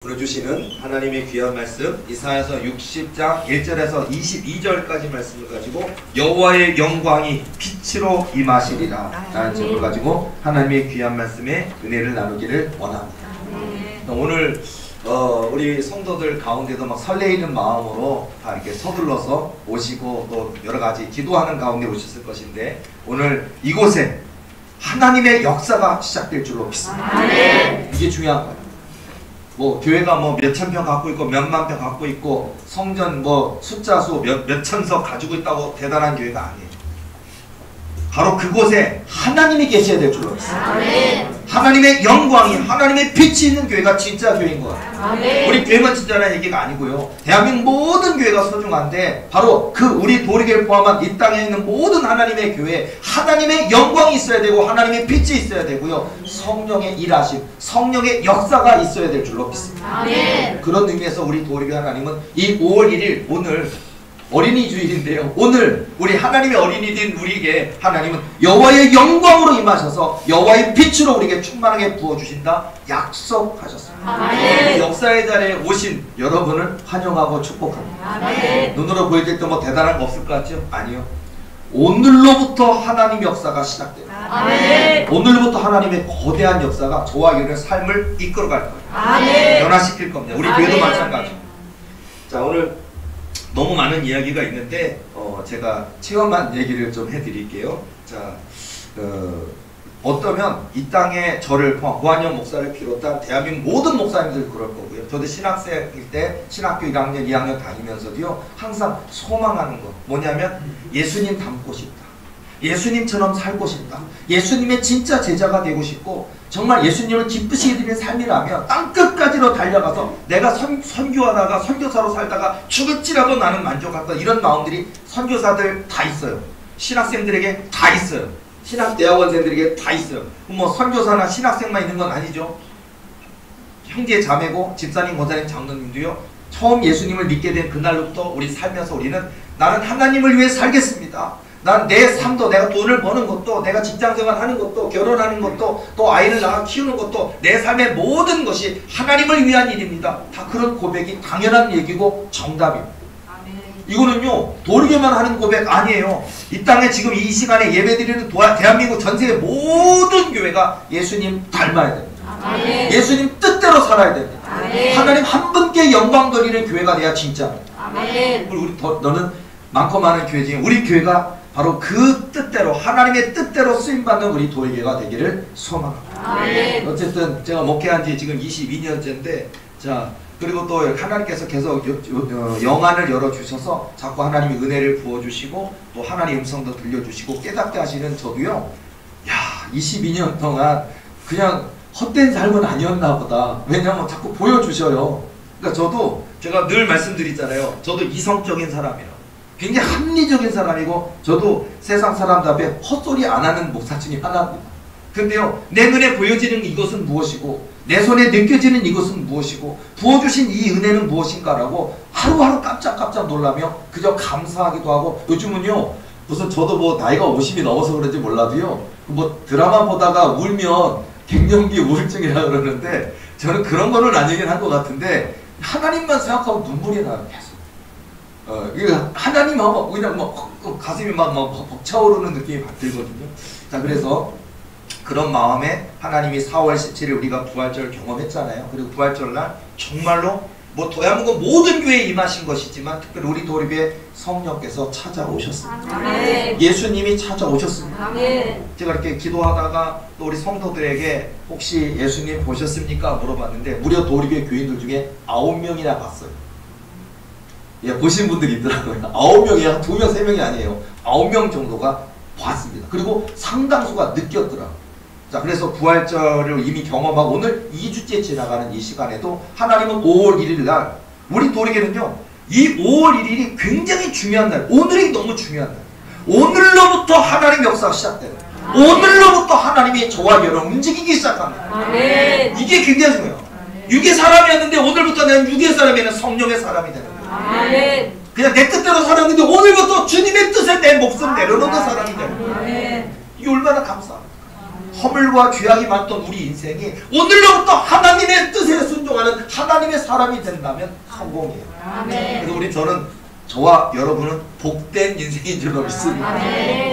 보여주시는 하나님의 귀한 말씀 이사야서 60장 1절에서 22절까지 말씀을 가지고 여호와의 영광이 빛으로 임하시리라 라는 제목을 가지고 하나님의 귀한 말씀에 은혜를 나누기를 원합니다. 오늘 우리 성도들 가운데도 막 설레이는 마음으로 다 이렇게 서둘러서 오시고 또 여러가지 기도하는 가운데 오셨을 것인데 오늘 이곳에 하나님의 역사가 시작될 줄로 믿습니다. 이게 중요한 거예요. 뭐 교회가 뭐 몇천 평 갖고 있고 몇만 평 갖고 있고 성전 뭐 숫자 수 몇천 석 가지고 있다고 대단한 교회가 아니에요. 바로 그곳에 하나님이 계셔야 될 줄로 믿습니다. 하나님의 영광이 하나님의 빛이 있는 교회가 진짜 교회인 거예요. 우리 교회만 진짜라는 얘기가 아니고요. 대한민국 모든 교회가 소중한데 바로 그 우리 도리교를 포함한 이 땅에 있는 모든 하나님의 교회에 하나님의 영광이 있어야 되고 하나님의 빛이 있어야 되고요. 성령의 일하심, 성령의 역사가 있어야 될 줄로 믿습니다. 그런 의미에서 우리 도리교 하나님은 이 5월 1일 오늘 어린이 주일인데요. 오늘 우리 하나님의 어린이된 우리에게 하나님은 여호와의 영광으로 임하셔서 여호와의 빛으로 우리에게 충만하게 부어주신다 약속하셨습니다. 역사의 자리에 오신 여러분을 환영하고 축복합니다. 눈으로 보일 때 뭐 대단한 거 없을 것 같죠? 아니요. 오늘로부터 하나님 역사가 시작됩니다. 오늘부터 하나님의 거대한 역사가 저와 여러분의 삶을 이끌어갈 거예요. 변화시킬 겁니다. 우리 교회도 마찬가지입니다. 자, 오늘 너무 많은 이야기가 있는데 제가 체험한 얘기를 좀 해드릴게요. 자, 어떠면 이 땅에 저를 포함 고한영 목사를 비롯한 대한민국 모든 목사님들 그럴 거고요. 저도 신학생일 때 신학교 1학년, 2학년 다니면서도요 항상 소망하는 거 뭐냐면 예수님 닮고 싶다. 예수님처럼 살고 싶다. 예수님의 진짜 제자가 되고 싶고 정말 예수님을 기쁘시게 드리는 삶이라면 땅끝까지로 달려가서 내가 선교하다가 선교사로 살다가 죽을지라도 나는 만족할까 이런 마음들이 선교사들 다 있어요. 신학생들에게 다 있어요. 신학대학원생들에게 다 있어요. 뭐 선교사나 신학생만 있는 건 아니죠. 형제 자매고 집사님, 권사님, 장로님도요. 처음 예수님을 믿게 된 그날로부터 우리 살면서 우리는 나는 하나님을 위해 살겠습니다. 난 내 삶도 내가 돈을 버는 것도 내가 직장생활 하는 것도 결혼하는 것도 또 아이를 낳아 키우는 것도 내 삶의 모든 것이 하나님을 위한 일입니다. 다 그런 고백이 당연한 얘기고 정답입니다. 이거는요 도리교만 하는 고백 아니에요. 이 땅에 지금 이 시간에 예배드리는 대한민국 전세계 모든 교회가 예수님 닮아야 됩니다. 예수님 뜻대로 살아야 됩니다. 하나님 한 분께 영광 돌리는 교회가 돼야 진짜입니다. 우리 너는 많고 많은 교회 중에 우리 교회가 바로 그 뜻대로 하나님의 뜻대로 쓰임받는 우리 도리교가 되기를 소망합니다. 어쨌든 제가 목회한 지 지금 22년째인데 자 그리고 또 하나님께서 계속 영안을 열어주셔서 자꾸 하나님의 은혜를 부어주시고 또 하나님의 음성도 들려주시고 깨닫게 하시는 저도요 야 22년 동안 그냥 헛된 삶은 아니었나 보다. 왜냐하면 자꾸 보여주셔요. 그러니까 저도 제가 늘 말씀드리잖아요. 저도 이성적인 사람이에요. 굉장히 합리적인 사람이고 저도 세상 사람답게 헛소리 안 하는 목사 중에 하나입니다. 근데요 내 눈에 보여지는 이것은 무엇이고 내 손에 느껴지는 이것은 무엇이고 부어주신 이 은혜는 무엇인가라고 하루하루 깜짝깜짝 놀라며 그저 감사하기도 하고 요즘은요 무슨 저도 뭐 나이가 50이 넘어서 그런지 몰라도요 뭐 드라마 보다가 울면 갱년기 우울증이라 그러는데 저는 그런 거는 아니긴 한 것 같은데 하나님만 생각하면 눈물이 나요. 계속. 하나님하고 그냥 막 가슴이 막 벅차오르는 느낌이 받들거든요. 자, 그래서 그런 마음에 하나님이 4월 17일 우리가 부활절을 경험했잖아요. 그리고 부활절날 정말로 뭐 대한민국 모든 교회에 임하신 것이지만 특별히 우리 도리교회 성령께서 찾아오셨습니다. 예수님이 찾아오셨습니다. 제가 이렇게 기도하다가 또 우리 성도들에게 혹시 예수님 보셨습니까? 물어봤는데 무려 도리교회 교인들 중에 9명이나 봤어요. 예, 보신 분들이 있더라고요. 9명이 한 2명, 3명이 아니에요. 9명 정도가 봤습니다. 그리고 상당수가 느꼈더라고요. 자, 그래서 부활절을 이미 경험하고 오늘 2주째 지나가는 이 시간에도 하나님은 5월 1일 날 우리 도리교는요 이 5월 1일이 굉장히 중요한 날, 오늘이 너무 중요한 날. 오늘로부터 하나님 역사가 시작돼요. 오늘로부터 하나님이 저와 여러분 움직이기 시작합니다. 이게 굉장히 중요해요. 육의 사람이었는데 오늘부터 나는 육의 사람이 아니라 성령의 사람이 되는 거예요. 그냥 내 뜻대로 살았는데 오늘부터 주님의 뜻에 내 목숨 내려놓는 사람이 되는 거예요. 이게 얼마나 감사합니까? 허물과 죄악이 많던 우리 인생이 오늘로부터 하나님의 뜻에 순종하는 하나님의 사람이 된다면 성공이에요. 그래서 저는 저와 여러분은 복된 인생인 줄로 믿습니다.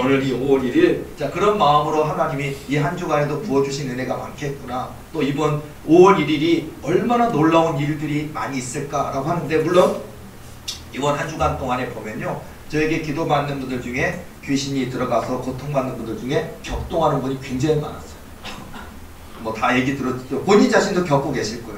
오늘 이 5월 1일 자 그런 마음으로 하나님이 이 한 주간에도 부어주신 은혜가 많겠구나. 또 이번 5월 1일이 얼마나 놀라운 일들이 많이 있을까라고 하는데 물론 이번 한 주간 동안에 보면요. 저에게 기도받는 분들 중에 귀신이 들어가서 고통받는 분들 중에 격동하는 분이 굉장히 많았어요. 뭐 다 얘기 들었죠. 본인 자신도 겪고 계실 거예요.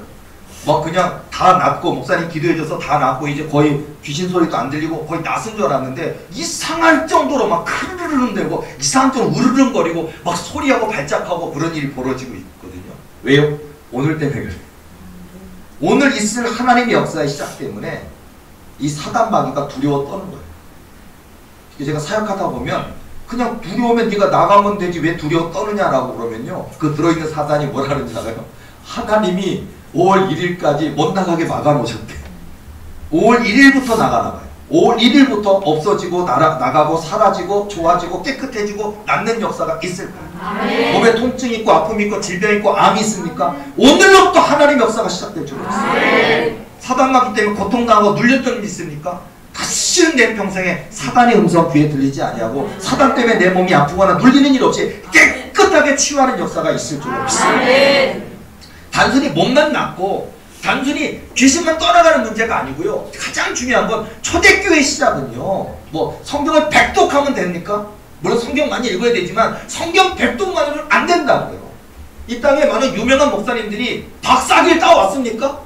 뭐 그냥 다 낫고 목사님 기도해줘서 다 낫고 이제 거의 귀신 소리도 안 들리고 거의 낫은 줄 알았는데 이상할 정도로 막 크르르릉 대고 이상한 정도로 우르릉거리고 막 소리하고 발작하고 그런 일이 벌어지고 있거든요. 왜요? 오늘 때문에 그래요. 오늘 있을 하나님의 역사의 시작 때문에 이 사단 마귀가 두려워 떠는 거예요. 제가 사역하다 보면 그냥 두려우면 네가 나가면 되지 왜 두려워 떠느냐라고 그러면요. 그 들어있는 사단이 뭐라 그러는지 알아요? 하나님이 5월 1일까지 못 나가게 막아놓으셨대. 5월 1일부터 나가나봐요. 5월 1일부터 없어지고 나가고 사라지고 좋아지고 깨끗해지고 낫는 역사가 있을 거예요. 몸에 통증 있고 아픔 있고 질병 있고 암이 있습니까? 오늘로부터 하나님 역사가 시작될 줄 알았어요. 사단마귀 때문에 고통당하고 눌렸던 일 있습니까? 다시는 내 평생에 사단의 음성 귀에 들리지 아니하고 사단 때문에 내 몸이 아프거나 눌리는 일 없이 깨끗하게 치유하는 역사가 있을 줄 믿습니다. 단순히 몸만 낫고 단순히 귀신만 떠나가는 문제가 아니고요. 가장 중요한 건 초대교회 시작은요. 뭐 성경을 백독하면 됩니까? 물론 성경 많이 읽어야 되지만 성경 백독만으로는 안 된다고요. 이 땅에 많은 유명한 목사님들이 박사기를 따왔습니까?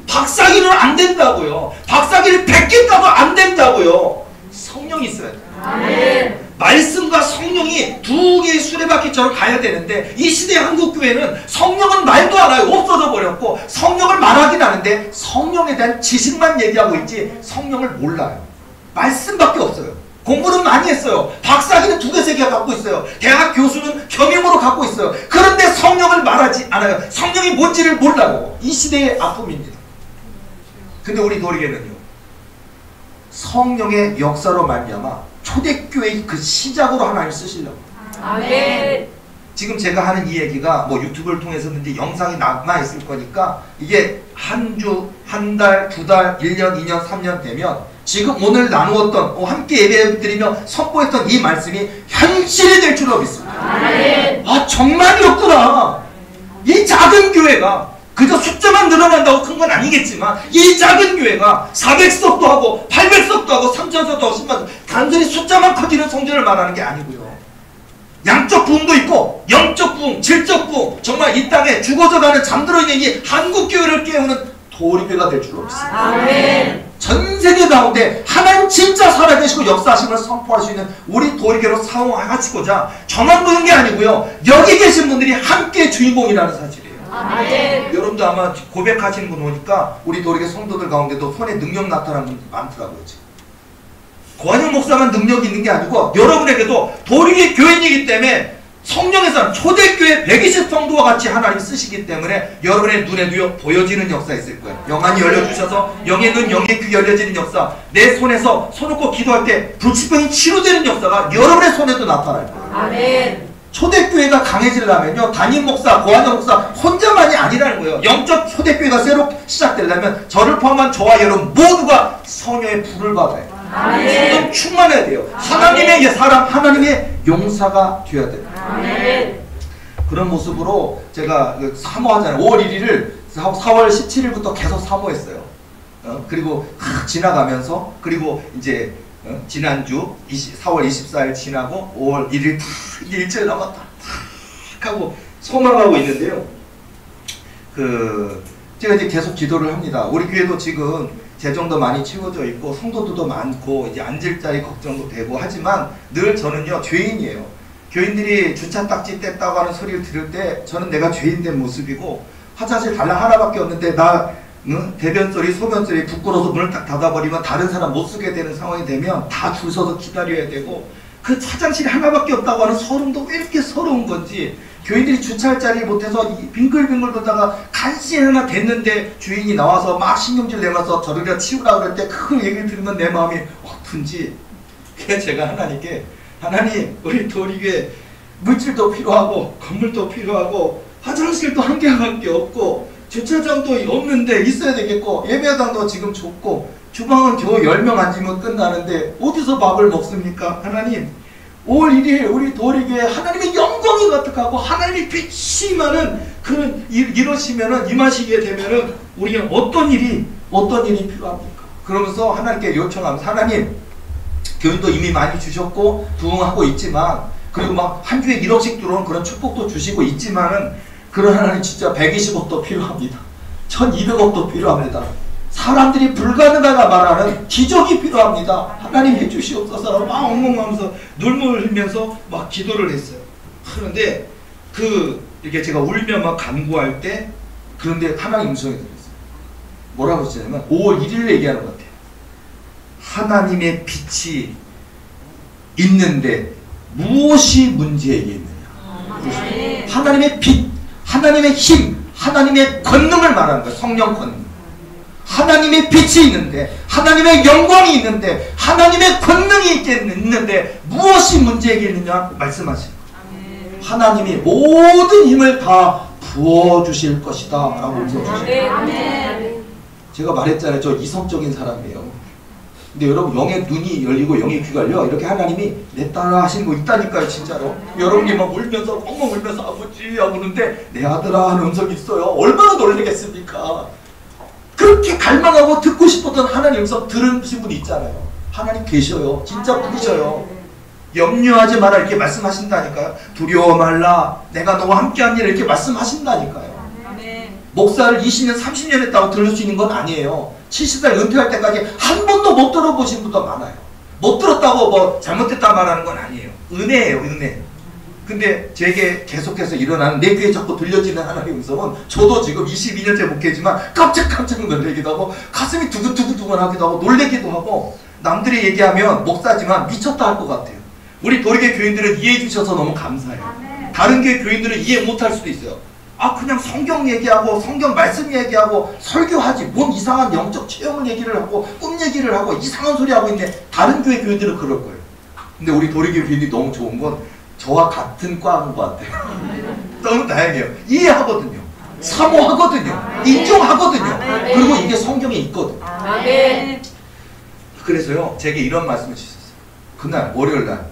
박사기는 안 된다고요. 박사기를 100개 따도 안 된다고요. 성령이 있어야 돼요. 아멘. 말씀과 성령이 두 개의 수레바퀴처럼 가야 되는데 이 시대의 한국교회는 성령은 말도 안 해요. 없어져 버렸고 성령을 말하긴 하는데 성령에 대한 지식만 얘기하고 있지 성령을 몰라요. 말씀밖에 없어요. 공부는 많이 했어요. 박사기는 2개, 3개 갖고 있어요. 대학 교수는 겸임으로 갖고 있어요. 그런데 성령을 말하지 않아요. 성령이 뭔지를 몰라요. 이 시대의 아픔입니다. 근데 우리 도리교회는요. 성령의 역사로 말미암아 초대교회의 그 시작으로 하나님 쓰시려고. 아멘. 지금 제가 하는 이 얘기가 뭐 유튜브를 통해서든지 영상이 남아있을 거니까 이게 한 주, 한 달, 2달, 1년, 2년, 3년 되면 지금 오늘 나누었던 함께 예배드리며 선포했던 이 말씀이 현실이 될 줄로 믿습니다. 아멘. 아 정말이었구나. 이 작은 교회가 그저 숫자만 늘어난다고 큰 건 아니겠지만 이 작은 교회가 400석도 하고 800석도 하고 3000석도 하고 10만 단순히 숫자만 커지는 성전을 말하는 게 아니고요. 양적 부흥도 있고 영적 부흥, 질적 부흥 정말 이 땅에 죽어져가는 잠들어 있는 이 한국교회를 깨우는 도리교회가 될 줄로 믿습니다. 아멘. 전 세계 가운데 하나님 진짜 살아계시고 역사하심을 선포할 수 있는 우리 도리교회로 사용하시고자 저만 보는 게 아니고요. 여기 계신 분들이 함께 주인공이라는 사실이에요. 아멘. 여러분도 아마 고백하시는 분 보니까 우리 도리교회 성도들 가운데도 손에 능력 나타나는 분들 많더라고요. 지금. 고한영 목사만 능력이 있는 게 아니고 여러분에게도 도리교회 교인이기 때문에 성령에서 초대교회 120성도와 같이 하나님 쓰시기 때문에 여러분의 눈에도요 보여지는 역사 있을 거예요. 영안이 열려주셔서 영의 눈, 영의 귀 열려지는 역사, 내 손에서 손 놓고 기도할 때 불치병이 치료되는 역사가 여러분의 손에도 나타날 거예요. 아멘. 초대교회가 강해지려면요 담임 목사, 고한영 목사 혼자만이 아니라는 거예요. 영적 초대교회가 새로 시작되려면 저를 포함한 저와 여러분 모두가 성령의 불을 받아요. 성령 충만해야 돼요. 하나님의 사람, 하나님의 용사가 되어야 돼요. 아멘. 그런 모습으로 제가 사모하잖아요. 5월 1일을 4월 17일부터 계속 사모했어요. 그리고 지나가면서 그리고 이제 지난주 4월 24일 지나고 5월 1일 이제 일주일 남았다 하고 소망하고 있는데요. 제가 이제 계속 기도를 합니다. 우리 교회도 지금 재정도 많이 채워져 있고 성도들도 많고 이제 앉을 자리 걱정도 되고 하지만 늘 저는요 죄인이에요. 교인들이 주차 딱지 뗐다고 하는 소리를 들을 때 저는 내가 죄인 된 모습이고 화장실 달랑 하나밖에 없는데 나 대변 소리, 소변 소리 부끄러워서 문을 딱 닫아버리면 다른 사람 못 쓰게 되는 상황이 되면 다 줄 서서 기다려야 되고 그 화장실이 하나밖에 없다고 하는 서름도 왜 이렇게 서러운 건지 교인들이 주차할 자리를 못해서 빙글빙글 돌다가 간신히 하나 됐는데 주인이 나와서 막 신경질 내면서 저를 치우라고 그럴 때 그 얘기를 들으면 내 마음이 아픈지 그래서 제가 하나님께 하나님 우리 도리교회 물질도 필요하고 건물도 필요하고 화장실도 한 개밖에 없고 주차장도 없는데 있어야 되겠고 예배당도 지금 좁고 주방은 겨우 10명 앉으면 끝나는데 어디서 밥을 먹습니까? 하나님 5월 1일 우리 도리교회 하나님의 영광이 가득하고 하나님의 빛이 많은 그런 이러시면은 임하시게 되면은 우리는 어떤 일이 필요합니까? 그러면서 하나님께 요청하면서 하나님 교인도 이미 많이 주셨고 부흥하고 있지만 그리고 막 한 주에 1억씩 들어온 그런 축복도 주시고 있지만은 그런 하나님 진짜 120억도 필요합니다. 1200억도 필요합니다. 사람들이 불가능하다 말하는 기적이 필요합니다. 하나님 해주시옵소서 막 엉엉하면서 눈물 흘리면서 막 기도를 했어요. 그런데 이렇게 제가 울며 막 간구할 때 그런데 하나님 음성이 들렸어요. 뭐라고 했냐면 5월 1일 얘기하는 것 같아요. 하나님의 빛이 있는데 무엇이 문제이겠느냐. 하나님의 빛, 하나님의 힘, 하나님의 권능을 말하는 거예요. 성령 권능. 하나님의 빛이 있는데 하나님의 영광이 있는데 하나님의 권능이 있는데 무엇이 문제이겠느냐 말씀하시는 거예요. 하나님이 모든 힘을 다 부어주실 것이다 라고 말씀하셨어요. 제가 말했잖아요. 저 이성적인 사람이에요. 근데 여러분 영의 눈이 열리고 영의 귀가 열려 이렇게 하나님이 내 딸아 하시는 거 있다니까요. 진짜로 여러분이 막 울면서 엉엉 울면서 아버지 하고 그러는데 내 아들아 하는 음성이 있어요. 얼마나 놀라겠습니까? 그렇게 갈망하고 듣고 싶었던 하나님 음성 들으신 분이 있잖아요. 하나님 계셔요. 진짜 부르셔요. 염려하지 마라 이렇게 말씀하신다니까요. 두려워 말라 내가 너와 함께하니라 이렇게 말씀하신다니까요. 목사를 20년 30년 했다고 들을 수 있는 건 아니에요. 70살 은퇴할 때까지 한 번도 못 들어보신 분도 많아요. 못 들었다고 뭐 잘못됐다 말하는 건 아니에요. 은혜예요. 은혜. 근데 제게 계속해서 일어나는 내 귀에 자꾸 들려지는 하나님의 음성은 저도 지금 22년째 목회지만 깜짝깜짝 놀라기도 하고 가슴이 두근두근하기도 하고 놀래기도 하고 남들이 얘기하면 목사지만 미쳤다 할 것 같아요. 우리 도리교회 교인들은 이해해 주셔서 너무 감사해요. 다른 교회 교인들은 이해 못할 수도 있어요. 아 그냥 성경 얘기하고 성경 말씀 얘기하고 설교하지 뭔 이상한 영적 체험을 얘기를 하고 꿈 얘기를 하고 이상한 소리 하고 있네. 다른 교회 교인들은 그럴 거예요. 근데 우리 도리교회 교인들이 너무 좋은 건 저와 같은 과인 것 같아요. 너무 다행이에요. 이해하거든요. 사모하거든요. 인정하거든요. 그리고 이게 성경에 있거든요. 그래서요 제게 이런 말씀을 주셨어요. 그날 월요일날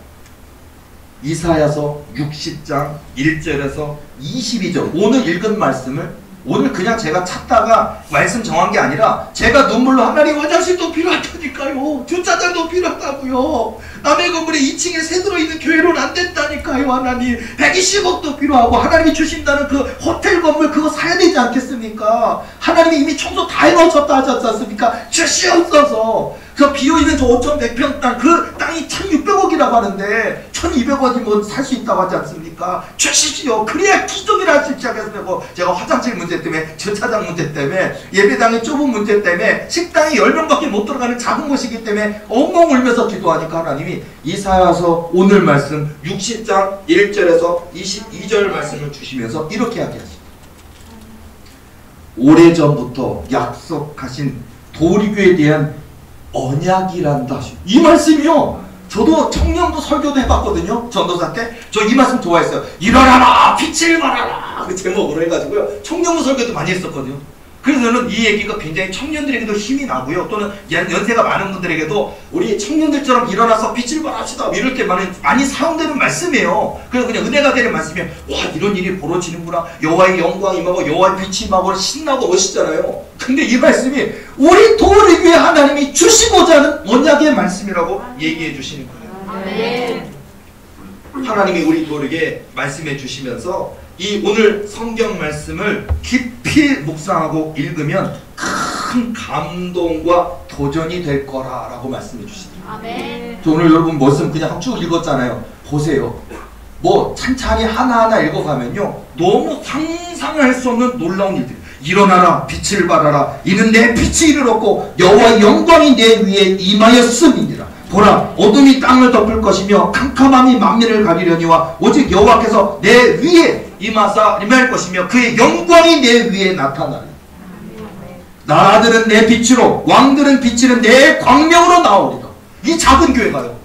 이사야서 60장 1절에서 22절 오늘 읽은 말씀을 오늘 그냥 제가 찾다가 말씀 정한 게 아니라 제가 눈물로 하나님 화장실도 필요하다니까요. 주차장도 필요하다고요. 남의 건물에 2층에 새 들어있는 교회로는 안 된다니까요. 하나님 120억도 필요하고 하나님이 주신다는 그 호텔 건물 그거 사야 되지 않겠습니까? 하나님이 이미 청소 다 해놓으셨다 하셨지 않습니까? 주시옵소서. 그 비어있는 저 5,100평 땅 그 땅이 1,600억이라고 하는데 1,200억이면 살 수 있다고 하지 않습니까? 주시지요. 그래야 기적이라 할 수 있지 않겠습니까? 제가 화장실 문제 때문에 주차장 문제 때문에 예배당의 좁은 문제 때문에 식당이 10명밖에 못 들어가는 작은 곳이기 때문에 엉엉 울면서 기도하니까 하나님이 이사야서 오늘 말씀 60장 1절에서 22절 말씀을 주시면서 이렇게 이야기하십니다. 오래전부터 약속하신 도리교에 대한 언약이란다. 이 말씀이요. 저도 청년부 설교도 해봤거든요. 전도사 때. 저 이 말씀 좋아했어요. 일어나라 빛을 발하라 그 제목으로 해가지고요. 청년부 설교도 많이 했었거든요. 그래서 저는 이 얘기가 굉장히 청년들에게도 힘이 나고요. 또는 연세가 많은 분들에게도 우리 청년들처럼 일어나서 빛을 발합시다 이럴 때 많이 사용되는 말씀이에요. 그래서 그냥 은혜가 되는 말씀이에요. 와 이런 일이 벌어지는구나. 여호와의 영광이 임하고 여호와의 빛이 임하고 신나고 멋있잖아요. 근데 이 말씀이 우리 도리교회 하나님이 주시고자 하는 언약의 말씀이라고 얘기해 주시는 거예요. 아멘. 하나님이 우리 도리교회에 말씀해 주시면서 이 오늘 성경 말씀을 깊이 묵상하고 읽으면 큰 감동과 도전이 될 거라라고 말씀해 주시더라고요. 아멘. 저 오늘 여러분 말씀 그냥 쭉 읽었잖아요. 보세요. 뭐 찬찬히 하나하나 읽어가면요 너무 상상할 수 없는 놀라운 일들. 일어나라 빛을 발하라 이는 내 빛이 이르렀고 여호와의 영광이 내 위에 임하였음이니라. 보라 어둠이 땅을 덮을 것이며 캄캄함이 만민을 가리려니와 오직 여호와께서 내 위에 임하사 임할 것이며 그의 영광이 내 위에 나타나리. 나라들은 내 빛으로 왕들은 빛이는 내 광명으로 나오리라. 이 작은 교회가요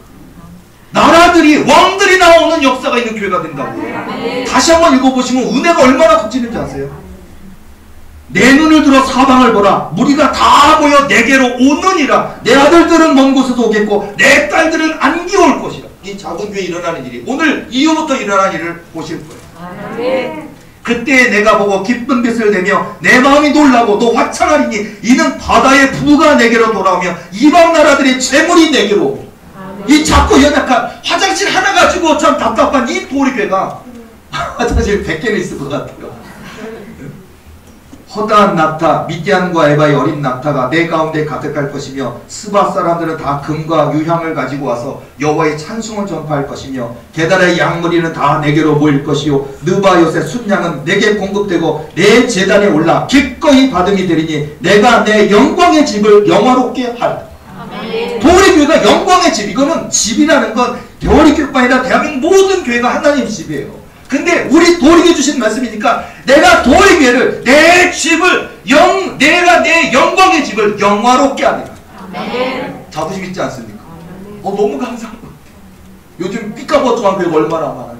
나라들이 왕들이 나오는 역사가 있는 교회가 된다고요. 다시 한번 읽어보시면 은혜가 얼마나 커지는지 아세요? 내 눈을 들어 사방을 보라. 무리가 다 모여 내게로 오느니라. 내 아들들은 먼 곳에서 오겠고 내 딸들은 안기 올 것이라. 이 작은 교회에 일어나는 일이 오늘 이후부터 일어난 일을 보실 거예요. 그때 내가 보고 기쁜 빛을 내며 내 마음이 놀라고 또 화창하리니 이는 바다의 부가 내게로 돌아오며 이방 나라들의 재물이 내게로 오며. 이 작고 연약한 화장실 하나 가지고 참 답답한 이 도리교회가 화장실 100개는 있을 것 같아요. 허다한 낙타, 미디안과 에바의 어린 낙타가 내 가운데 가득할 것이며 스바 사람들은 다 금과 유향을 가지고 와서 여호와의 찬송을 전파할 것이며 게달의 양머리는 다 내게로 모일 것이요 느바요새 순양은 내게 공급되고 내 제단에 올라 기꺼이 받음이 되리니 내가 내 영광의 집을 영화롭게 하리라. 도리교회가 영광의 집, 이거는 집이라는 건 도리교회가 아니라 대한민국 모든 교회가 하나님 집이에요. 근데 우리 도리교회 주신 말씀이니까 내가 도리교회를 내 집을 내가 내 영광의 집을 영화롭게 하리라. 자부심 있지 않습니까? 너무 감사한 것 같아요. 요즘 삐까뻔쩍한 교회가 얼마나 많아요.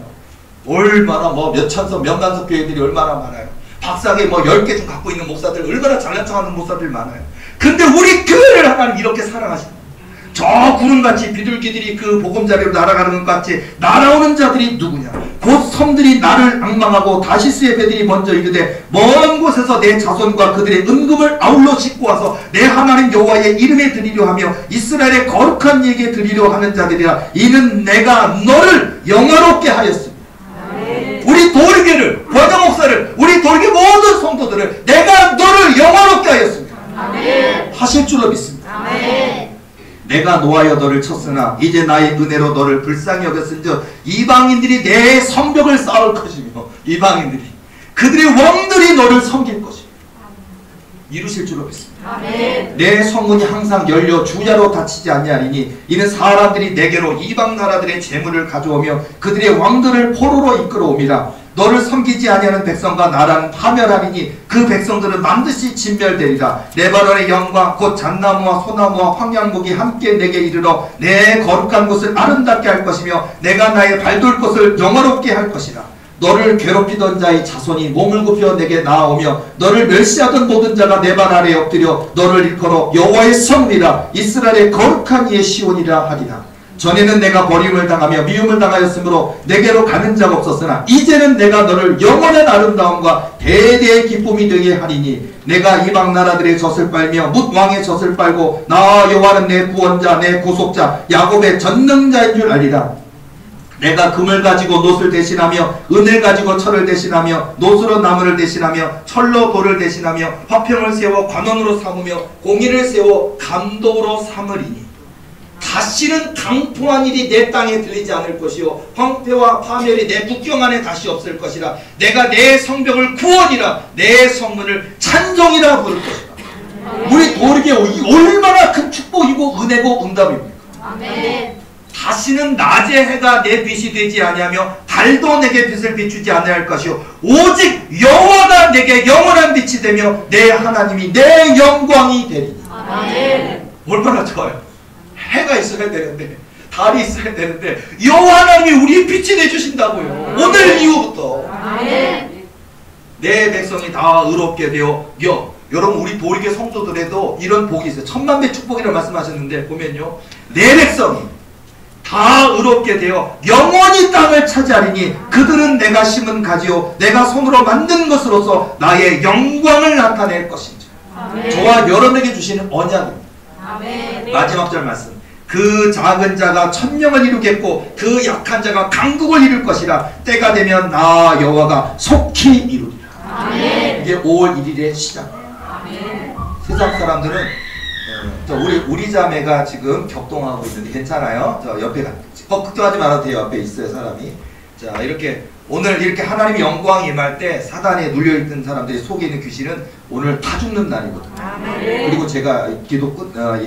얼마나 몇 천석 명간석 교회들이 얼마나 많아요. 박사계 10개 좀 갖고 있는 목사들 얼마나 잘난 척하는 목사들 많아요. 근데 우리 교회를 하나님 이렇게 사랑하십니다. 저 구름같이 비둘기들이 그 보금자리로 날아가는 것 같이 날아오는 자들이 누구냐? 곧 섬들이 나를 앙망하고 다시스의 배들이 먼저 이르되 먼 곳에서 내 자손과 그들의 은금을 아울러 싣고 와서 내 하나님 여호와의 이름에 드리려 하며 이스라엘의 거룩한 이에게 드리려 하는 자들이라. 이는 내가 너를 영화롭게 하였습니다. 우리 도리교회를, 권영 목사를, 우리 도리교회 모든 성도들을 내가 너를 영화롭게 하였습니다. 하실 줄로 믿습니다. 내가 노하여 너를 쳤으나 이제 나의 은혜로 너를 불쌍히 여겼은즉 이방인들이 내 성벽을 쌓을 것이며 이방인들이 그들의 왕들이 너를 섬길 것이며 이루실 줄로 믿습니다. 내 성문이 항상 열려 주야로 닫히지 아니하리니 이는 사람들이 내게로 이방 나라들의 재물을 가져오며 그들의 왕들을 포로로 이끌어옵니다. 너를 섬기지 아니하는 백성과 나라는 파멸하리니 그 백성들은 반드시 진멸되리라. 레바논의 영광 곧 잣나무와 소나무와 황양목이 함께 내게 이르러 내 거룩한 곳을 아름답게 할 것이며 내가 나의 발돌 곳을 영화롭게 할 것이라. 너를 괴롭히던 자의 자손이 몸을 굽혀 내게 나아오며 너를 멸시하던 모든 자가 내 발 아래에 엎드려 너를 일컬어 여호와의 성이라 이스라엘의 거룩한 이의 시온이라 하리라. 전에는 내가 버림을 당하며 미움을 당하였으므로 내게로 가는 자가 없었으나 이제는 내가 너를 영원한 아름다움과 대대의 기쁨이 되게 하리니 내가 이방 나라들의 젖을 빨며 뭇 왕의 젖을 빨고 나 여호와는 내 구원자 내 구속자 야곱의 전능자인 줄 알리라. 내가 금을 가지고 놋을 대신하며 은을 가지고 철을 대신하며 놋으로 나무를 대신하며 철로 돌을 대신하며 화평을 세워 관원으로 삼으며 공의를 세워 감독으로 삼으리니 다시는 강포한 일이 내 땅에 들리지 않을 것이요 황폐와 파멸이 내 국경 안에 다시 없을 것이라. 내가 내 성벽을 구원이라 내 성문을 찬송이라 부를 것이라. 우리 도리교회 얼마나 큰 축복이고 은혜고 응답입니까? 아멘. 다시는 낮의 해가 내 빛이 되지 아니하며 달도 내게 빛을 비추지 아니할 것이요 오직 여호와가 내게 영원한 빛이 되며 내 하나님이 내 영광이 되리니. 아멘. 얼마나 좋아요. 해가 있어야 되는데 달이 있어야 되는데 여호와 하나님이 우리의 빛이 내주신다고요. 오늘 이후부터 내 백성이 다 의롭게 되어 여러분 우리 도리교회 성도들에도 이런 복이 있어요. 천만배 축복이라고 말씀하셨는데 보면요 내 백성이 다 의롭게 되어 영원히 땅을 차지하리니 그들은 내가 심은 가지요 내가 손으로 만든 것으로서 나의 영광을 나타낼 것인지. 저와 여러분에게 주시는 언약입니다. 아멘. 마지막 절 말씀. 그 작은 자가 천명을 이루겠고 그 약한 자가 강국을 이룰 것이라. 때가 되면 나 여호와가 속히 이루리라. 아멘. 이게 5월 1일의 시작이에요. 아멘. 세상 사람들은 우리 자매가 지금 격동하고 있는데 괜찮아요? 저 옆에 걱정하지 말아도 돼요. 옆에 있어요 사람이. 자 이렇게 오늘 이렇게 하나님의 영광이 임할 때 사단에 눌려있던 사람들이 속에 있는 귀신은 오늘 다 죽는 날이거든요. 아멘. 그리고 제가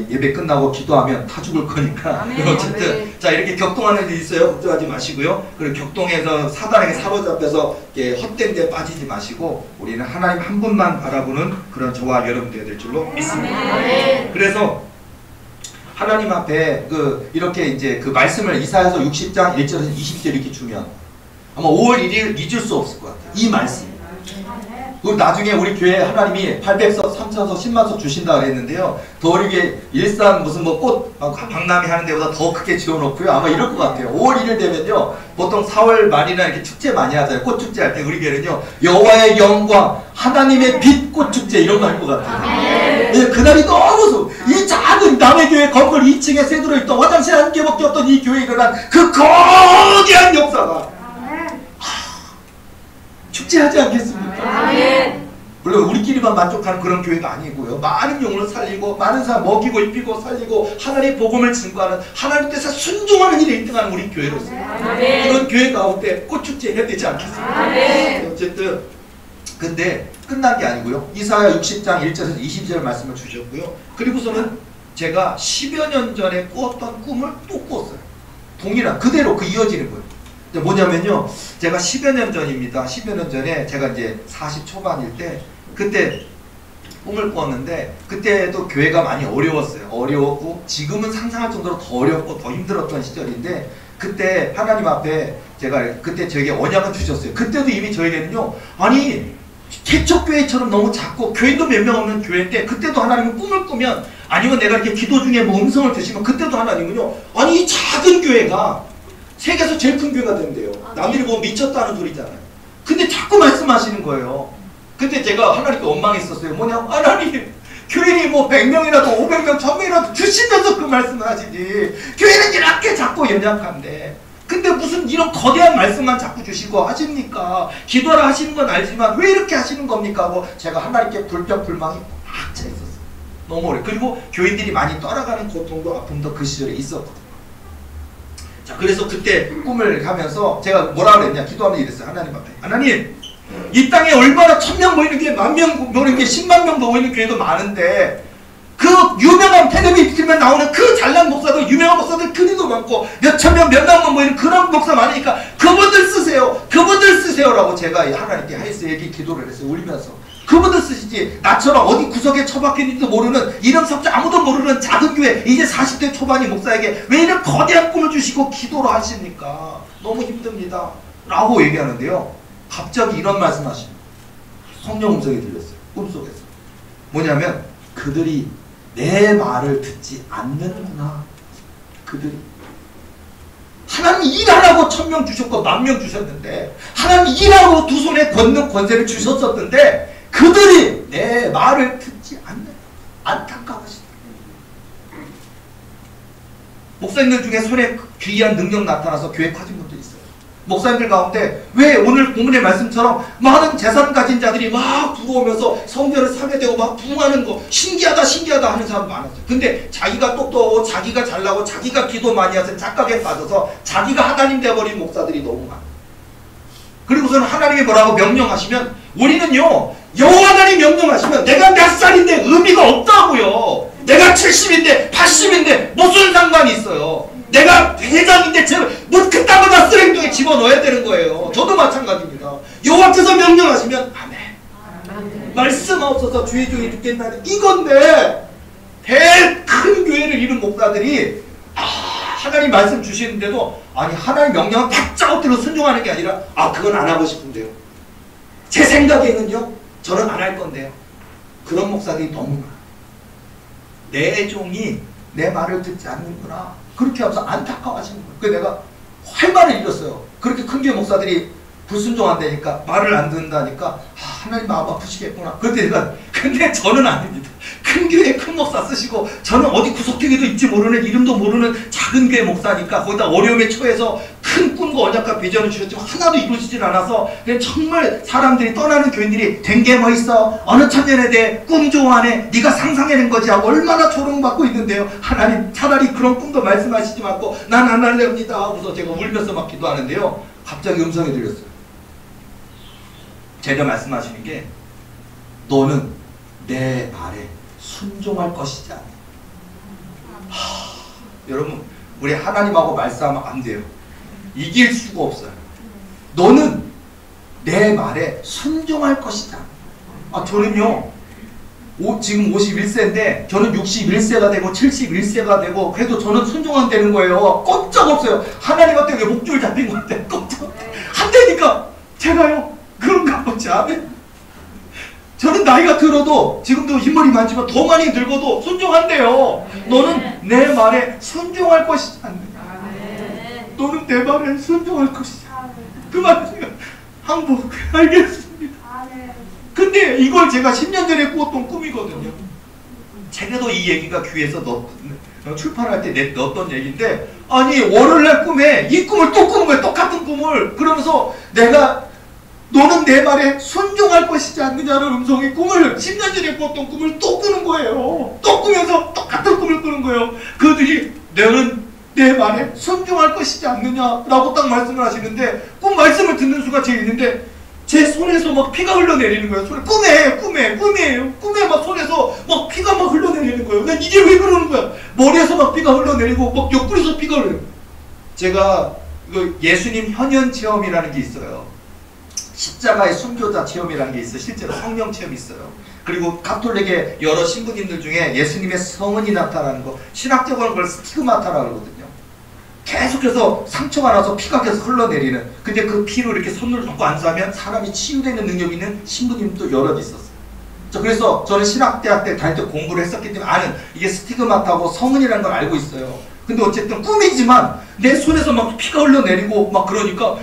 예배 끝나고 기도하면 다 죽을 거니까 어쨌든 자 이렇게 격동하는 일이 있어요. 걱정하지 마시고요. 그리고 격동해서 사단에게 사로잡혀서 헛된 데 빠지지 마시고 우리는 하나님 한 분만 바라보는 그런 저와 여러분들이 될 줄로 믿습니다. 아멘. 그래서 하나님 앞에 이렇게 이제 그 말씀을 이사야서 60장 1절에서 20절 이렇게 주면 아마 5월 1일 잊을 수 없을 것 같아요. 이 말씀. 그리고 나중에 우리 교회 하나님이 800석, 3000석, 10만석 주신다 그랬는데요. 더 어리게 일산 무슨 뭐 꽃 박람회 하는 데보다 더 크게 지어놓고요. 아마 이럴 것 같아요. 5월 1일 되면요. 보통 4월 말이나 이렇게 축제 많이 하잖아요. 꽃축제 할 때 우리 교회는요. 여호와의 영광, 하나님의 빛 꽃축제 이런 거 할 것 같아요. 네, 그날이 너무 이 작은 남의 교회 건물 2층에 새 들어있던 화장실 한 개밖에 없던 이 교회에 일어난 그 거대한 역사가 축제하지 않겠습니까? 물론 우리끼리만 만족하는 그런 교회가 아니고요. 많은 영혼을 살리고 많은 사람 먹이고 입히고 살리고 하나님의 복음을 증거하는 하나님 뜻에 순종하는 일에 1등하는 우리 교회로서요. 그런 교회 가운데 꽃축제 해야 되지 않겠습니까? 어쨌든 근데 끝난 게 아니고요. 이사야 60장 1절에서 20절 말씀을 주셨고요. 그리고서는 제가 10여 년 전에 꾸었던 꿈을 또 꾸었어요. 동일한 그대로 이어지는 거예요. 뭐냐면요. 제가 10여 년 전입니다. 10여 년 전에 제가 이제 40 초반일 때 그때 꿈을 꾸었는데 그때도 교회가 많이 어려웠어요. 어려웠고 지금은 상상할 정도로 더 어렵고 더 힘들었던 시절인데 그때 하나님 앞에 제가 그때 저에게 언약을 주셨어요. 그때도 이미 저에게는요. 아니 개척교회처럼 너무 작고 교인도 몇 명 없는 교회인데 그때도 하나님은 꿈을 꾸면 아니면 내가 이렇게 기도 중에 뭐 음성을 주시면 그때도 하나님은요. 아니 이 작은 교회가 세계에서 제일 큰 교회가 된대요. 남들이 보면 미쳤다는 소리잖아요. 근데 자꾸 말씀하시는 거예요. 그때 제가 하나님께 원망했었어요. 뭐냐? 하나님 교인이 뭐 100명이라도 500명 1000명이라도 주시면서 그 말씀을 하시지 교회는 이렇게 작고 연약한데 근데 무슨 이런 거대한 말씀만 자꾸 주시고 하십니까? 기도하라 하시는 건 알지만 왜 이렇게 하시는 겁니까? 하고 제가 하나님께 불평 불망이 막 차 있었어요. 너무 오래. 그리고 교인들이 많이 떠나가는 고통도 아픔도 그 시절에 있었거든요. 자, 그래서 그때 꿈을 하면서 제가 뭐라 그랬냐? 기도하면서 이랬어요. 하나님 앞에. 하나님, 이 땅에 얼마나 1000명 모이는 게 10,000명 모이는 게 10만 명 모이는 교회도 많은데 그 유명한 텔레비전 틀면 나오는 그 잘난 목사들, 유명한 목사들 그리도 많고 몇천 명, 몇만만 모이는 그런 목사 많으니까 그분들 쓰세요. 그분들 쓰세요라고 제가 하나님께 하이스에게 기도를 했어요. 울면서. 그분들 쓰시지 나처럼 어디 구석에 처박혀있는지도 모르는 이름 석자 아무도 모르는 작은 교회 이제 40대 초반이 목사에게 왜 이런 거대한 꿈을 주시고 기도를 하십니까? 너무 힘듭니다 라고 얘기하는데요. 갑자기 이런 말씀하십니다. 성령 음성이 들렸어요. 꿈속에서. 뭐냐면 그들이 내 말을 듣지 않는구나. 그들이 하나님 일하라고 1000명 주셨고 10,000명 주셨는데 하나님 일하고 두 손에 걷는 권세를 주셨었는데 그들이 내 말을 듣지 않는 안타까워하시다. 목사님들 중에 손에 귀한 능력 나타나서 교회 커진 분들이 있어요. 목사님들 가운데 왜 오늘 본문의 말씀처럼 많은 재산 가진 자들이 막 들어오면서 성전을 사배되고 막 부흥하는 거 신기하다 신기하다 하는 사람 많았어요. 근데 자기가 똑똑하고 자기가 잘나고 자기가 기도 많이 해서 착각에 빠져서 자기가 하나님 되어버린 목사들이 너무 많아요. 그리고서는 하나님이 뭐라고 명령하시면 우리는요 여호와 하나님 명령하시면 내가 몇 살인데 의미가 없다고요. 내가 70인데 80인데 무슨 상관이 있어요. 내가 회장인데 뭐 그딴 거 다 쓰레기통에 집어넣어야 되는 거예요. 저도 마찬가지입니다. 여호와께서 명령하시면 아멘. 말씀 없어서 주의 종이 죽겠나니 이건데 큰 교회를 이룬 목사들이 하나님 말씀 주시는데도 아니 하나님 명령을 바짝 엎드려 순종하는 게 아니라 그건 안 하고 싶은데요. 제 생각에는요 저는 안 할 건데요. 그런 목사들이 너무 많아요. 내 종이 내 말을 듣지 않는구나. 그렇게 하면서 안타까워하시는 거예요. 그래서 내가 활말을 잃었어요. 그렇게 큰 교회 목사들이 불순종한다니까 말을 안 듣는다니까 하나님 마음 아프시겠구나. 근데 저는 아닙니다. 큰 교회 큰 목사 쓰시고 저는 어디 구석탱이도 있지 모르는 이름도 모르는 작은 교회 목사니까 거기다 어려움에 처해서 큰 꿈과 언약과 비전을 주셨지만 하나도 이루어지질 않아서 그냥 정말 사람들이 떠나는 교인들이 된 게 뭐 있어? 어느 천년에 대해 꿈 좋아하네? 네가 상상해낸 거지 하고 얼마나 조롱받고 있는데요. 하나님 차라리 그런 꿈도 말씀하시지 말고 난 안 할렵니다 하고서 제가 울면서 막 기도하는데요. 갑자기 음성이 들렸어요. 제가 말씀하시는 게 너는 내 말에 순종할 것이지 않아. 여러분 우리 하나님하고 말싸우면 안 돼요. 이길 수가 없어요. 너는 내 말에 순종할 것이다. 저는요 지금 51세인데 저는 61세가 되고 71세가 되고 그래도 저는 순종한다는 거예요. 꼼짝없어요. 하나님한테 왜 목줄 잡힌 것 같아요. 꼼짝 한다니까 제가요. 그런가 보지. 아멘. 저는 나이가 들어도 지금도 흰머리 많지만 더 많이 늙어도 순종한대요. 너는 내 말에 순종할 것이지 않느냐. 너는 내 말에 순종할 것이지. 그 말을 제가 항복 알겠습니다. 근데 이걸 제가 10년 전에 꾸었던 꿈이거든요. 책에도 이 얘기가 귀에서 출판할 때 넣었던 얘기인데, 아니 월요일날 꿈에 이 꿈을 또 꾸는 거예요. 똑같은 꿈을. 그러면서 내가 너는 내 말에 순종할 것이지 않느냐는 음성이 꿈을 10년 전에 꾸었던 꿈을 또 꾸는 거예요. 또 꾸면서 똑같은 꿈을 꾸는 거예요. 그들이 너는 내 말에 순종할 것이지 않느냐라고 딱 말씀을 하시는데, 꿈 말씀을 듣는 수가 제일 있는데 제 손에서 막 피가 흘러내리는 거예요. 꿈이에요. 꿈에 막 손에서 막 피가 막 흘러내리는 거예요. 난 이게 왜 그러는 거야? 머리에서 막 피가 흘러내리고 막 옆구리에서 피가 흘러내리고. 제가 예수님 현현 체험이라는 게 있어요. 십자가의 순교자 체험이라는 게 있어요. 실제로 성령 체험이 있어요. 그리고 가톨릭의 여러 신부님들 중에 예수님의 성은이 나타나는 거, 신학적으로는 그걸 스티그마타라고 그러거든요. 계속해서 상처가 나서 피가 계속 흘러내리는, 근데 그 피로 이렇게 손을 놓고 안수하면 사람이 치유되는 능력이 있는 신부님도 여럿 있었어요. 그래서 저는 신학대학 때 다닐 때 공부를 했었기 때문에 아는, 이게 스티그마타고 성은이라는 걸 알고 있어요. 근데 어쨌든 꿈이지만 내 손에서 막 피가 흘러내리고 막 그러니까,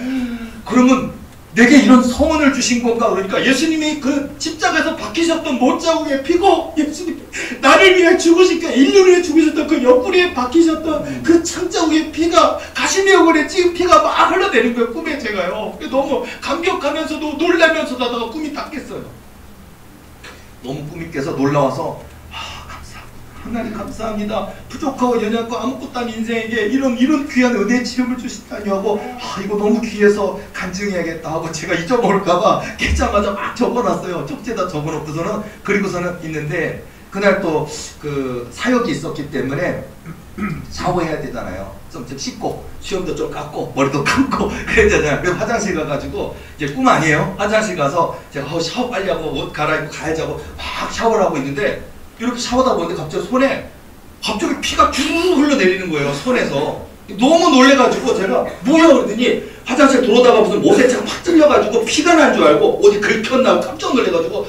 그러면 내게 이런 성은을 주신 건가? 그러니까 예수님이 그 십자가에서 박히셨던 못자국의 피고, 예수님 나를 위해 죽으시니까 인류를 위해 죽으셨던 그 옆구리에 박히셨던 그 창자국의 피가, 가시미역을에 찍은 피가 막 흘러내린 거예요. 꿈에 제가요. 너무 감격하면서도 놀라면서도 하다가 꿈이 딱 깼어요. 너무 꿈이 깨서 놀라워서 하나님 감사합니다. 부족하고 연약하고 아무것도 아닌 인생에게 이런 귀한 은혜의 체험을 주시다니 하고, 이거 너무 귀해서 간증해야겠다 하고 제가 잊어먹을까봐 깨자마자 막 적어놨어요. 쪽지에다 적어놓고서는, 그리고서는 있는데 그날 또 그 사역이 있었기 때문에 샤워해야 되잖아요. 좀 씻고 수염도 좀 깎고 머리도 감고 그래야 되잖아요. 그래서 화장실 가가지고, 이제 꿈 아니에요. 화장실 가서 제가 샤워 빨리 하고 옷 갈아입고 가야지 하고 막 샤워를 하고 있는데, 이렇게 샤워하다 보는데 갑자기 손에 피가 쭉 흘러내리는 거예요. 손에서. 너무 놀래가지고 제가 뭐야 그러더니 화장실 들어오다가 무슨 못에 쫙 팍 찔려가지고 피가 난 줄 알고 어디 긁혔나 깜짝 놀래가지고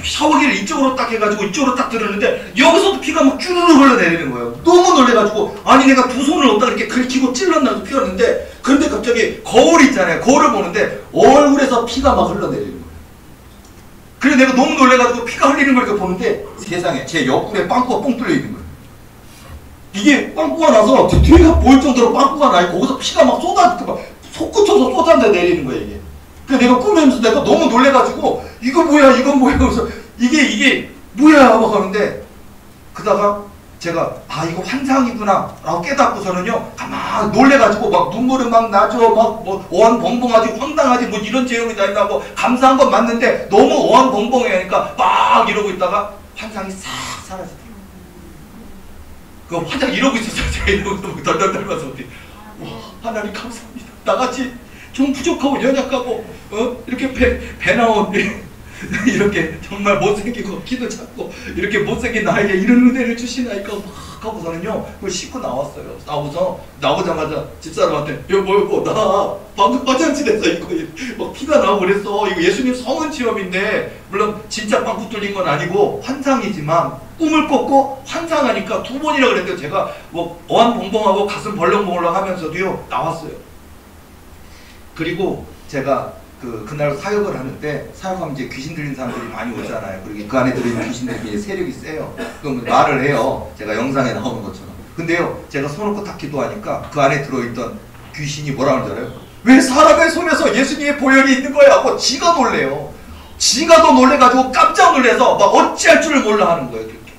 샤워기를 이쪽으로 딱 해가지고 이쪽으로 딱 들었는데 여기서도 피가 막 쭈르르 흘러내리는 거예요. 너무 놀래가지고, 아니 내가 두 손을 어디다 이렇게 긁히고 찔렀나 피었는데, 그런데 갑자기 거울 있잖아요. 거울을 보는데 얼굴에서 피가 막 흘러내리는 거예요. 그래서 내가 너무 놀래가지고 피가 흘리는 걸 보는데, 세상에 제 옆구리에 빵꾸가 뻥 뚫려 있는 거예요. 이게 빵꾸가 나서 뒤가 보일 정도로 빵꾸가 나 있고, 거기서 피가 막 솟구쳐서 쏟아져 내리는 거예요, 이게. 그래서 내가 꿈에면서 내가 너무 놀래가지고, 이건 뭐야 그래서 이게 뭐야 막 하는데, 그다가 제가 이거 환상이구나 라고 깨닫고서는요, 가만 놀래가지고 막 눈물이 막 나죠. 막 뭐 어안벙벙하지, 황당하지, 뭐 이런 제형이 다 있다고 감사한 건 맞는데 너무 어안벙벙해 하니까 막 이러고 있다가 환상이 싹 사라지더라고요. 그 화장 이러고 있었어요. 제가 이러고 덜덜 떨면서, 와 하나님 감사합니다. 나같이 좀 부족하고 연약하고 이렇게 배 나온 이렇게 정말 못생기고 키도 작고 이렇게 못생긴 나에게 이런 은혜를 주시나이까 막 하고서는요, 그걸 씻고 나왔어요. 나오자마자 집사람한테 뭐였고, 나 방금 화장실에서 이거 막 피가 나오고 그랬어. 이거 예수님 성은 체험인데, 물론 진짜 빵꾸 뚫린 건 아니고 환상이지만 꿈을 꿨고 환상하니까 두 번이나 그랬대요. 제가 뭐 어안벙벙하고 가슴 벌렁벌렁 하면서도요 나왔어요. 그리고 제가 그날 사역을 하는데, 사역하면 이제 귀신 들린 사람들이 많이 오잖아요. 그리고 그 안에 들어있는 귀신들이 세력이 세요. 그럼 말을 해요. 제가 영상에 나오는 것처럼. 근데요, 제가 손 놓고 딱 기도하니까 그 안에 들어있던 귀신이 뭐라 그러지 않아요? 왜 사람의 손에서 예수님의 보혈이 있는 거야? 하고 지가 놀래요. 지가 더 놀래가지고 깜짝 놀래서 막 어찌할 줄을 몰라 하는 거예요. 그렇게.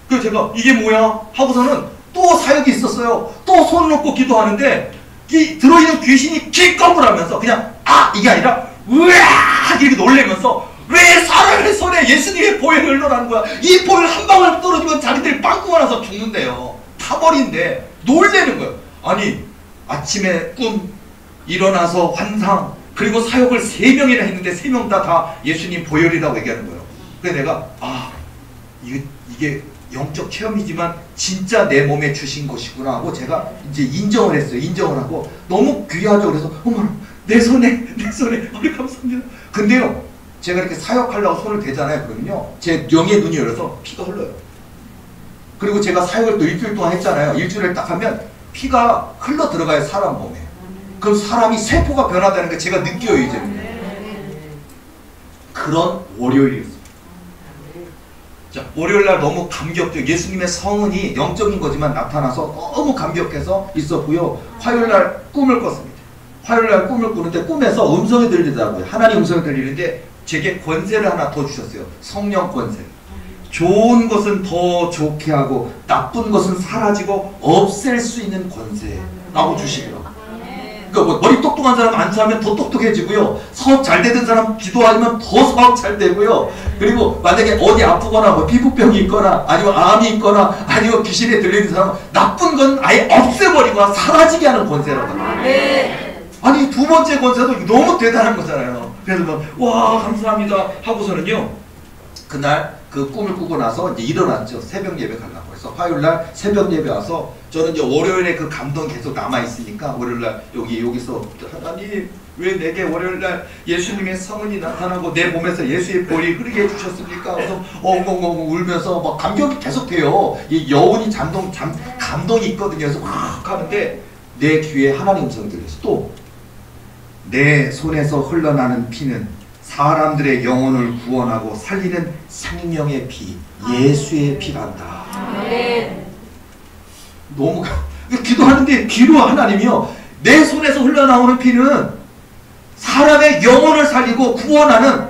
그래서 제가 이게 뭐야? 하고서는 또 사역이 있었어요. 또 손 놓고 기도하는데, 이 들어있는 귀신이 기겁을 하면서 그냥 이게 아니라 으악 이렇게 놀래면서, 왜 사람의 손에 예수님의 보혈이 흘러나는 거야? 이 보혈 한 방울 떨어지면 자기들이 빵꾸가 나서 죽는데요. 타버린데 놀래는 거예요. 아니 아침에 꿈, 일어나서 환상, 그리고 사역을 3명이나 했는데 3명 다 예수님 보혈이라고 얘기하는 거예요. 그래서 내가 이게 영적 체험이지만 진짜 내 몸에 주신 것이구나 하고 제가 이제 인정을 했어요. 인정을 하고 너무 귀하죠. 그래서 어머나 내 손에 우리 감사합니다. 근데요 제가 이렇게 사역하려고 손을 대잖아요. 그러면요 제 영의 눈이 열려서 피가 흘러요. 그리고 제가 사역을 또 일주일 동안 했잖아요. 일주일을 딱 하면 피가 흘러 들어가요. 사람 몸에. 그럼 사람이 세포가 변화되는 게 제가 느껴요. 이제 그런 월요일이었어요. 자, 월요일날 너무 감격적 예수님의 성은이 영적인 거지만 나타나서 너무 감격해서 있었고요. 화요일날 꿈을 꿨습니다. 화요일날 꿈을 꾸는데 꿈에서 음성이 들리더라고요. 하나님 음성이 들리는데 제게 권세를 하나 더 주셨어요. 성령 권세. 좋은 것은 더 좋게 하고 나쁜 것은 사라지고 없앨 수 있는 권세라고 주시더라고요. 그러니까 머리 똑똑한 사람 안수하면 더 똑똑해지고요. 사업 잘 되는 사람 기도하면 더 사업 잘 되고요. 그리고 만약에 어디 아프거나 뭐 피부병이 있거나 아니면 암이 있거나 아니면 귀신에 들리는 사람은 나쁜 건 아예 없애버리고 사라지게 하는 권세라고 합니다. 아니 두 번째 권세도 너무 대단한 거잖아요. 그래서 막 와 감사합니다 하고서는요 그날 그 꿈을 꾸고 나서 이제 일어났죠. 새벽 예배 가려고 해서 화요일날 새벽 예배 와서 저는 이제 월요일에 그 감동이 계속 남아있으니까 월요일날 여기서 하나님 왜 내게 월요일날 예수님의 성은이 나타나고 내 몸에서 예수의 볼이 흐르게 해주셨습니까? 그래서 엉엉엉 울면서 막 감격이 계속돼요. 이 여운이 감동이 있거든요. 그래서 확 하는데 내 귀에 하나님 음성이 들렸어. 또 내 손에서 흘러나는 피는 사람들의 영혼을 구원하고 살리는 생명의 피, 예수의 피란다. 너무 기도하는데 귀로 하나님이요 내 손에서 흘러나오는 피는 사람의 영혼을 살리고 구원하는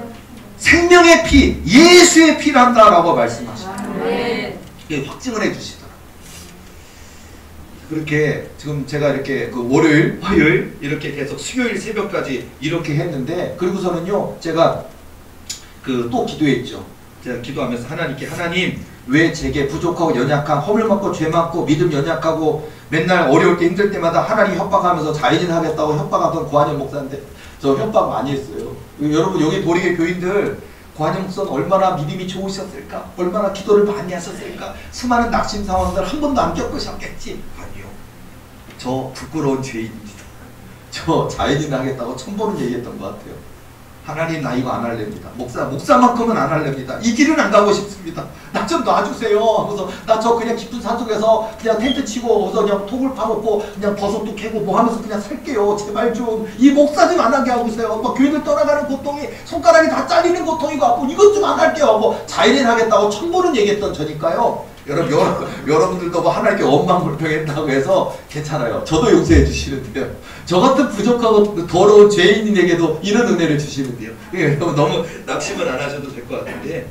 생명의 피, 예수의 피란다라고 말씀하십니다. 확증을 해주시더라고요. 그렇게 지금 제가 이렇게 그 월요일, 화요일 이렇게 계속 수요일 새벽까지 이렇게 했는데 그리고서는요 제가 그 또 기도했죠. 제가 기도하면서 하나님께 하나님 왜 제게 부족하고 연약한 허물 많고 죄 많고 믿음 연약하고 맨날 어려울 때 힘들 때마다 하나님 협박하면서 자연인 하겠다고 협박하던 고한영 목사인데 저 협박 많이 했어요. 여러분 여기 보리개 교인들 고한영 목사는 얼마나 믿음이 좋으셨을까? 얼마나 기도를 많이 하셨을까? 수많은 낙심 상황들 한 번도 안 겪으셨겠지? 아니요. 저 부끄러운 죄인입니다. 저 자연인 하겠다고 1000번은 얘기했던 것 같아요. 하나님 나 이거 안 할랍니다. 목사만큼은 안 할랍니다. 이 길은 안 가고 싶습니다. 나 좀 놔주세요. 하면서 나 저 그냥 깊은 산속에서 그냥 텐트 치고 거기서 그냥 톡을 파놓고 그냥 버섯도 캐고 뭐 하면서 그냥 살게요. 제발 좀 이 목사 좀 안 하게 하고 있어요. 막 교회를 떠나가는 고통이 손가락이 다 잘리는 고통이고 아프고 이것 좀 안 할게요. 뭐 자연인 하겠다고 1000번은 얘기했던 저니까요. 여러분들도 뭐 하나님께 원망불평했다고 해서 괜찮아요. 저도 용서해 주시는데요. 저 같은 부족하고 더러운 죄인에게도 이런 은혜를 주시는데요. 여러분 너무 낙심은 안 하셔도 될 것 같은데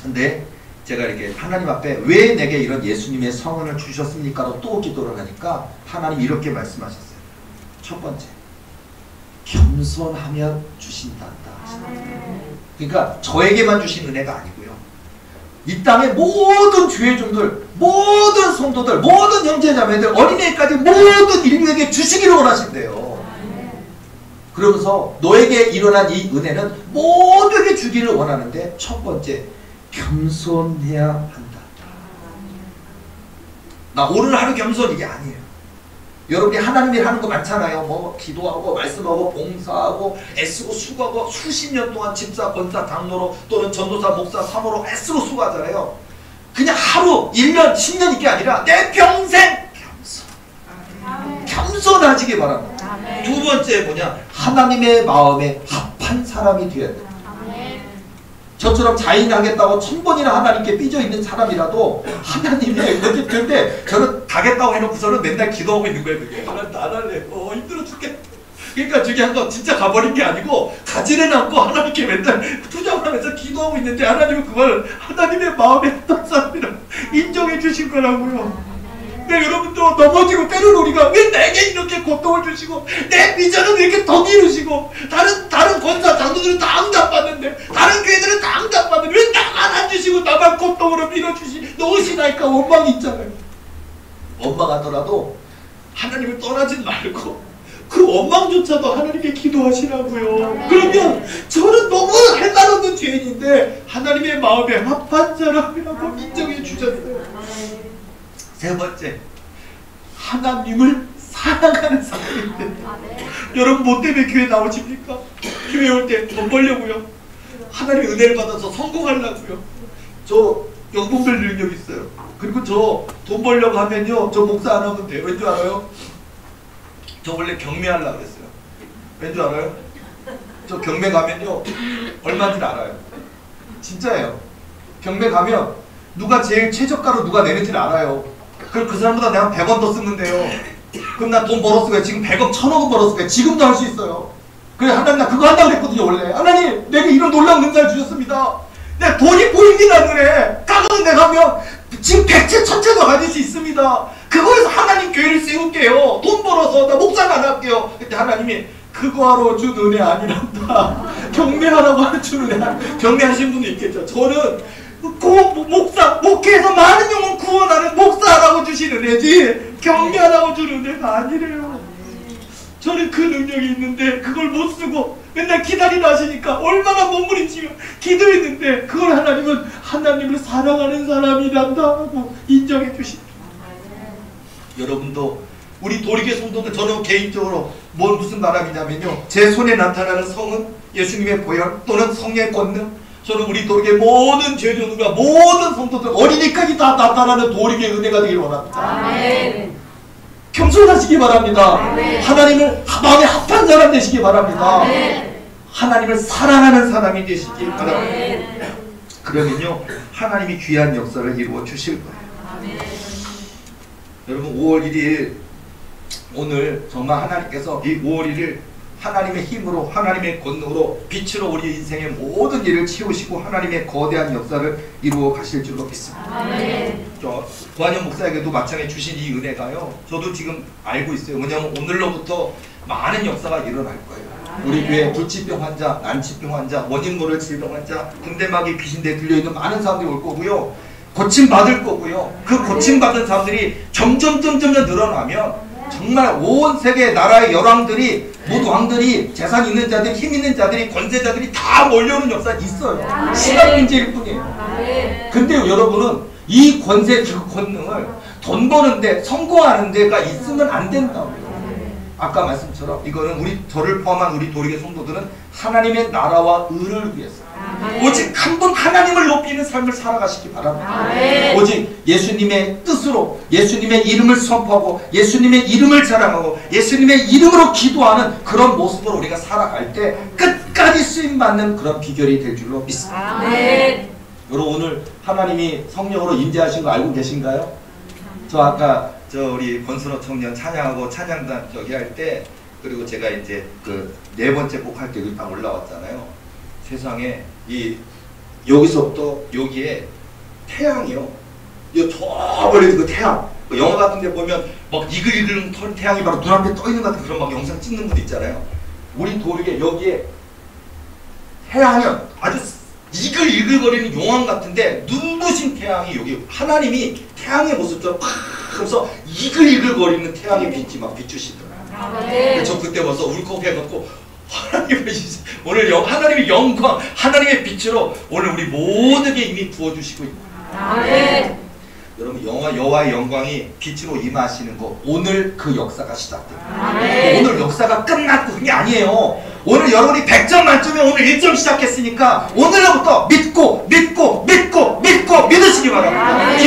근데 제가 이렇게 하나님 앞에 왜 내게 이런 예수님의 성은을 주셨습니까? 또 기도를 하니까 하나님 이렇게 말씀하셨어요. 첫 번째 겸손하면 주신단다. 그러니까 저에게만 주신 은혜가 아니고요. 이 땅의 모든 죄종들, 모든 성도들, 모든 형제자매들, 어린애까지 모든 인류에게 주시기를 원하신대요. 그러면서 너에게 일어난 이 은혜는 모두에게 주기를 원하는데 첫 번째, 겸손해야 한다. 나 오늘 하루 겸손 이게 아니에요. 여러분이 하나님 일 하는 거 많잖아요. 뭐 기도하고 말씀하고 봉사하고 애쓰고 수고하고 수십 년 동안 집사, 권사, 장로로 또는 전도사, 목사, 사모로 애쓰고 수고하잖아요. 그냥 하루, 1년, 10년 이게 아니라 내 평생 겸손하시기 바랍니다. 두 번째 뭐냐? 하나님의 마음에 합한 사람이 되어야 돼요. 저처럼 자인하겠다고 1000번이나 하나님께 삐져있는 사람이라도 하나님의 근데 저는 가겠다고 해놓고서는 맨날 기도하고 있는 거예요. 그게 하나님 안 할래. 힘들어 죽겠다. 그러니까 중요한 건 진짜 가버린 게 아니고 가지는 않고 하나님께 맨날 투정을 하면서 기도하고 있는데 하나님은 그걸 하나님의 마음에 했던 사람이라 인정해 주신 거라고요. 그러니까 여러분도 넘어지고 때로는 우리가 왜 내게 이렇게 고통을 주시고 내 비전은 왜 이렇게 더 이루시고 다른 권사 장로들은 다 응답받는데 다른 교회들은 다 응답받는데 왜 나만 안 주시고 나만 고통으로 놓으시나니까 원망이 있잖아요. 원망하더라도 하나님을 떠나지 말고 그 원망조차도 하나님께 기도하시라고요. 그러면 저는 너무 할말없는 죄인인데 하나님의 마음에 합한 사람이라고 인정해 주셨어요. 세 번째, 하나님을 사랑하는 사람인데 여러분 뭐 때문에 교회 나오십니까? 교회 올 때 돈 벌려고요? 하나님의 은혜를 받아서 성공하려고요? 저 연봉별 능력 있어요. 그리고 저 돈 벌려고 하면요, 저 목사 안 하면 돼요. 왠 줄 알아요? 저 원래 경매하려고 그랬어요. 왠 줄 알아요? 저 경매 가면요 얼마인지 알아요. 진짜예요. 경매 가면 누가 제일 최저가로 누가 내는지를 알아요. 그럼 그 사람보다 내가 100원 더 쓰면 돼요. 그럼 나 돈 벌었을 거예요. 지금 100억, 1000억은 벌었을 거예요. 지금도 할 수 있어요. 그래, 하나님 나 그거 한다고 그랬거든요. 원래 하나님 내게 이런 놀라운 은사를 주셨습니다. 내 돈이 보입니다 눈에. 까가는 데 가면 지금 100채 1000채도 가질 수 있습니다. 그거에서 하나님 교회를 세울게요. 돈 벌어서 나 목사가 안 할게요. 그때 하나님이 그거 하러 준 은혜 아니란다. 경매하라고 하는 준 은혜. 경매하신 분도 있겠죠. 저는 목사, 목회에서 많은 영혼 구원하는 목사라고 주신 은혜지 경매하라고 준 은혜가 아니래요. 저는 그 능력이 있는데 그걸 못 쓰고 맨날 기다리라 하시니까 얼마나 몸부림치며 기도했는데 그걸 하나님은 하나님을 사랑하는 사람이란다 하고 인정해 주십니다. 여러분도 우리 도리교 성도들, 저는 개인적으로 무슨 바람이냐면요, 제 손에 나타나는 성은 예수님의 보혈 또는 성령의 권능, 저는 우리 도리교의 모든 죄종들과 모든 성도들 어린이까지 다 나타나는 도리교의 은혜가 되기를 원합니다. 아멘. 겸손하시기 바랍니다. 아멘. 하나님을 마음에 합한 사람 되시기 바랍니다. 아멘. 하나님을 사랑하는 사람이 되시기 바랍니다. 아멘. 그러면요 하나님이 귀한 역사를 이루어 주실 거예요. 아멘. 여러분 5월 1일 오늘 정말 하나님께서 이 5월 1일 하나님의 힘으로 하나님의 권능으로 빛으로 우리 인생의 모든 일을 치우시고 하나님의 거대한 역사를 이루어 가실 줄로 믿습니다. 아멘. 저 구한영 목사에게도 마찬가지 주신 이 은혜가요, 저도 지금 알고 있어요. 왜냐하면 오늘로부터 많은 역사가 일어날 거예요. 우리 교회 불치병 환자, 난치병 환자, 원인 모를 질병 환자, 군대막이 귀신대에 들려있는 많은 사람들이 올 거고요, 고침받을 거고요. 그 고침받은 사람들이 점점 늘어나면 정말 온 세계 나라의 열왕들이, 모두 왕들이, 재산 있는 자들, 힘 있는 자들이, 권세자들이 다 몰려오는 역사가 있어요. 시간 문제일 뿐이에요. 근데 여러분은 이 권세, 그 권능을 돈 버는데, 성공하는 데가 있으면 안 된다고요. 아까 말씀처럼 이거는 저를 포함한 우리 도리교 성도들은 하나님의 나라와 의를 위해서 오직 한 분 하나님을 높이는 삶을 살아가시기 바랍니다. 오직 예수님의 뜻으로 예수님의 이름을 선포하고 예수님의 이름을 자랑하고 예수님의 이름으로 기도하는 그런 모습으로 우리가 살아갈 때 끝까지 쓰임받는 그런 비결이 될 줄로 믿습니다. 여러분 오늘 하나님이 성령으로 임재하신 거 알고 계신가요? 저 아까 우리 권순호 청년 찬양하고 찬양단 할 때, 그리고 제가 이제 그 4번째 곡 할 때 여기 딱 올라왔잖아요. 세상에 여기서부터 여기에 태양이요, 저 멀리 그 태양, 영화 같은 데 보면 막 이글이글 태양이 바로 눈앞에 떠 있는 것 같은 그런 막 영상 찍는 분 있잖아요. 우리 도리에 여기에 태양이 아주 이글이글거리는 용왕 같은데 눈부신 태양이 여기 하나님이 태양의 모습처럼 팍 하면서 이글이글거리는 태양의 빛이 막 비추시더라고요. 저 그때 와서 울컥해갖고 오늘 하나님의 영광, 하나님의 빛으로 오늘 우리 모두에게 이미 부어주시고 있고, 여러분 여호와의 영광이 빛으로 임하시는 거, 오늘 그 역사가 시작됩니다. 오늘 역사가 끝났고 그게 아니에요. 오늘 여러분이 100점 만점에 오늘 1점 시작했으니까 오늘부터 믿고 믿으시기 바랍니다.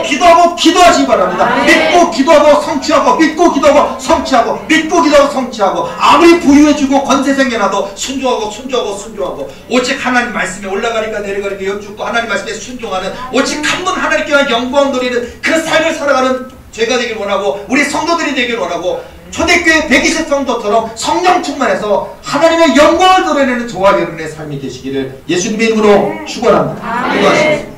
기도하고 기도하시기 바랍니다. 믿고 기도하고 성취하고 믿고 기도하고 성취하고 믿고 기도하고 성취하고, 아무리 부유해지고 권세 생겨나도 순종하고 오직 하나님 말씀에 올라가니까 내려가니까 여쭙고 하나님 말씀에 순종하는 오직 한 분 하나님께 영광 돌리는 그 삶을 살아가는 죄가 되길 원하고 우리 성도들이 되길 원하고, 초대교회 120성도처럼 성령 충만해서 하나님의 영광을 드러내는 저와 여러분의 삶이 되시기를 예수님의 이름으로 축원합니다. 기도하시겠습니다.